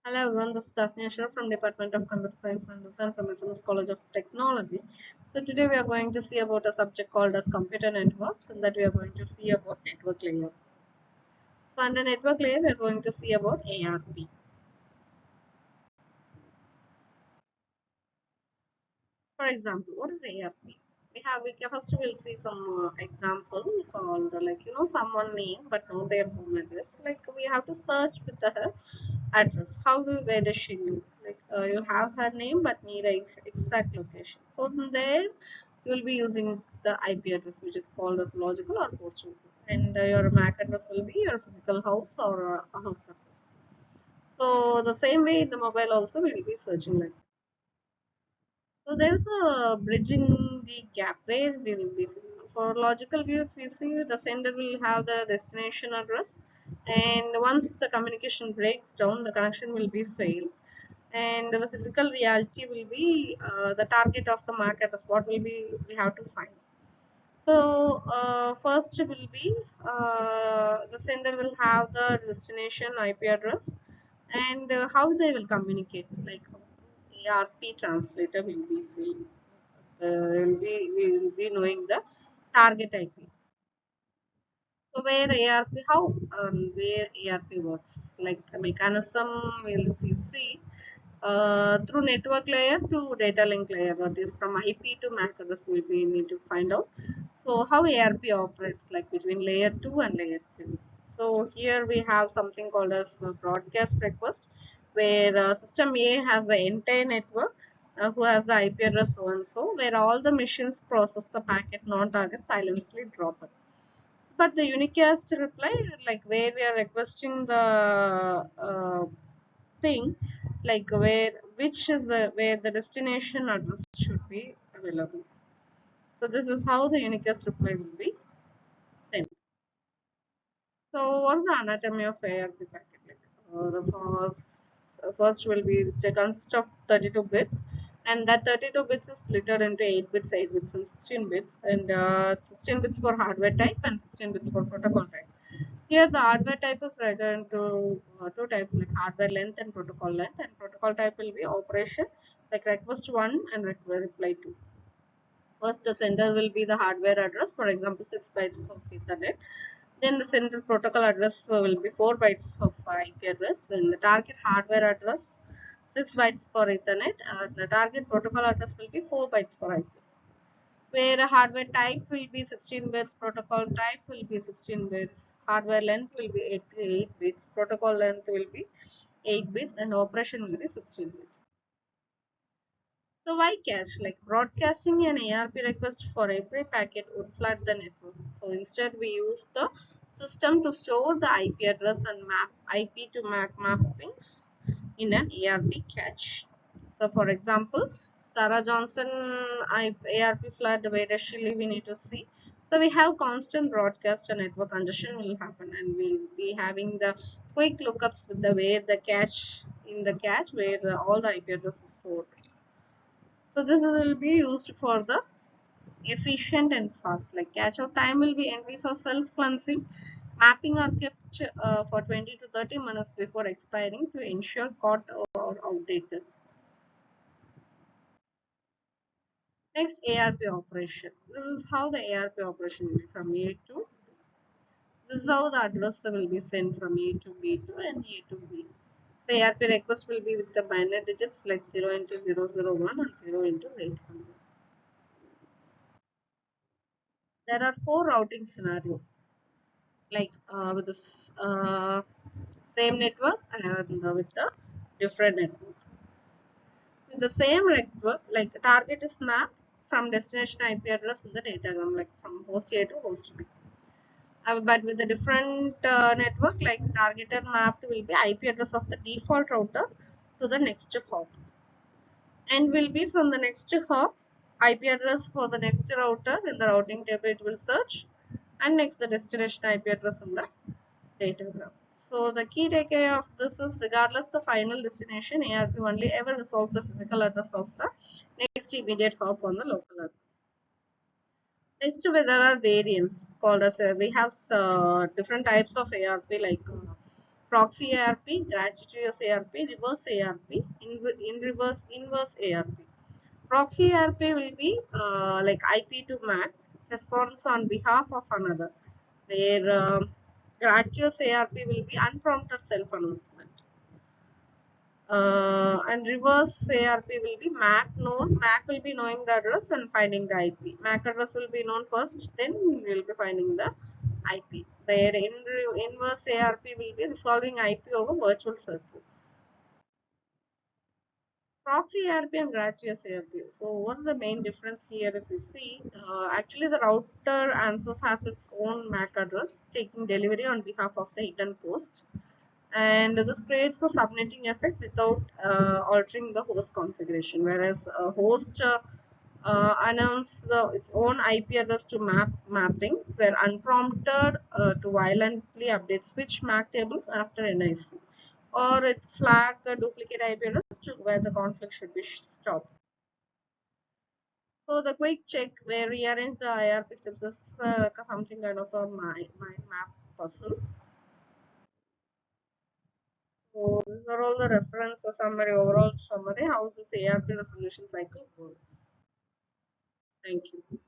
Hello everyone, this is A.THASNI from Department of Computer Science and Design from SNS College of Technology. So today we are going to see about a subject called as computer networks, and that we are going to see about network layer. So under network layer we are going to see about ARP. For example, what is ARP? First we'll see some example called someone name but not their home address. Like we have to search with her address. Where does she live? Like you have her name but need a exact location. So there you will be using the IP address, which is called as logical or postal code, and your MAC address will be your physical house or a house address. So the same way in the mobile also we will be searching like. So there's a bridging the gap where we will be for logical view. If we see, the sender will have the destination address, and once the communication breaks down, the connection will be failed, and the physical reality will be the target of the MAC address. What will be we have to find. So first will be the sender will have the destination IP address, and how they will communicate. Like ARP translator will be saying, we will be knowing the target IP. So where ARP works, like the mechanism will we see through network layer to data link layer, that is from IP to MAC address we need to find out. So how ARP operates, like between layer 2 and layer 3. So here we have something called as broadcast request, where system A has the entire network who has the IP address so and so, where all the machines process the packet non-target silently drop it. But the unicast reply, like where we are requesting the thing, like which is the where the destination address should be available. So this is how the unicast reply will be sent. So what is the anatomy of ARP packet? Like first will be to consist of 32 bits, and that 32 bits is split into 8 bits, and 16 bits, and 16 bits for hardware type and 16 bits for protocol type. Here the hardware type is divided into two types, like hardware length and protocol length, and protocol type will be operation, like request 1 and reply 2. First, the sender will be the hardware address, for example, 6 bytes of Ethernet. Then the sender protocol address will be 4 bytes of IP address, and the target hardware address 6 bytes for Ethernet. The target protocol address will be 4 bytes for IP. Where a hardware type will be 16 bits, protocol type will be 16 bits, hardware length will be 88 bits, protocol length will be 8 bits, and operation will be 16 bits. So why cache? Like broadcasting an ARP request for every packet would flood the network. So instead we use the system to store the IP address and map IP to MAC mappings in an ARP cache. So for example, Sarah Johnson ARP flood, where does she live? We need to see. So we have constant broadcast and network congestion will happen, and we'll be having the quick lookups with the where the cache in the cache where all the IP address is stored. So this will be used for the efficient and fast. Like catch out time will be entries or self-cleansing. Mapping are kept for 20 to 30 minutes before expiring to ensure caught or outdated. Next, ARP operation. This is how the ARP operation will be from A to. This is how the address will be sent from A to B to and A to B. The ARP request will be with the binary digits like 0 into 001 and 0 into 800. There are 4 routing scenarios, like with this same network and with the different network. With the same network, like the target is mapped from destination IP address in the datagram, like from host A to host B. But with the different network, like targeted mapped will be IP address of the default router to the next hop, and will be from the next hop IP address for the next router in the routing table it will search, and next the destination IP address in the datagram. So the key takeaway of this is, regardless the final destination, ARP only ever resolves the physical address of the next immediate hop on the local address. Next, where there are variants called as we have different types of ARP, like proxy ARP, gratuitous ARP, reverse ARP, in reverse inverse ARP. Proxy ARP will be like IP to MAC, response on behalf of another, where gratuitous ARP will be unprompted self announcement. And reverse ARP will be MAC known. MAC will be knowing the address and finding the IP. MAC address will be known first, then we will be finding the IP. Where inverse ARP will be resolving IP over virtual circuits. Proxy ARP and gratuitous ARP. So, what's the main difference here? If you see, actually the router answers has its own MAC address, taking delivery on behalf of the hidden post, and this creates a subnetting effect without altering the host configuration, whereas a host announce its own IP address to mapping, where unprompted to violently update switch MAC tables after NIC, or it flag a duplicate IP address to where the conflict should be stopped. So the quick check where rearrange the IRP steps is something kind of a mind map puzzle. So these are all the reference summary, overall summary, how this ARP resolution cycle works. Thank you.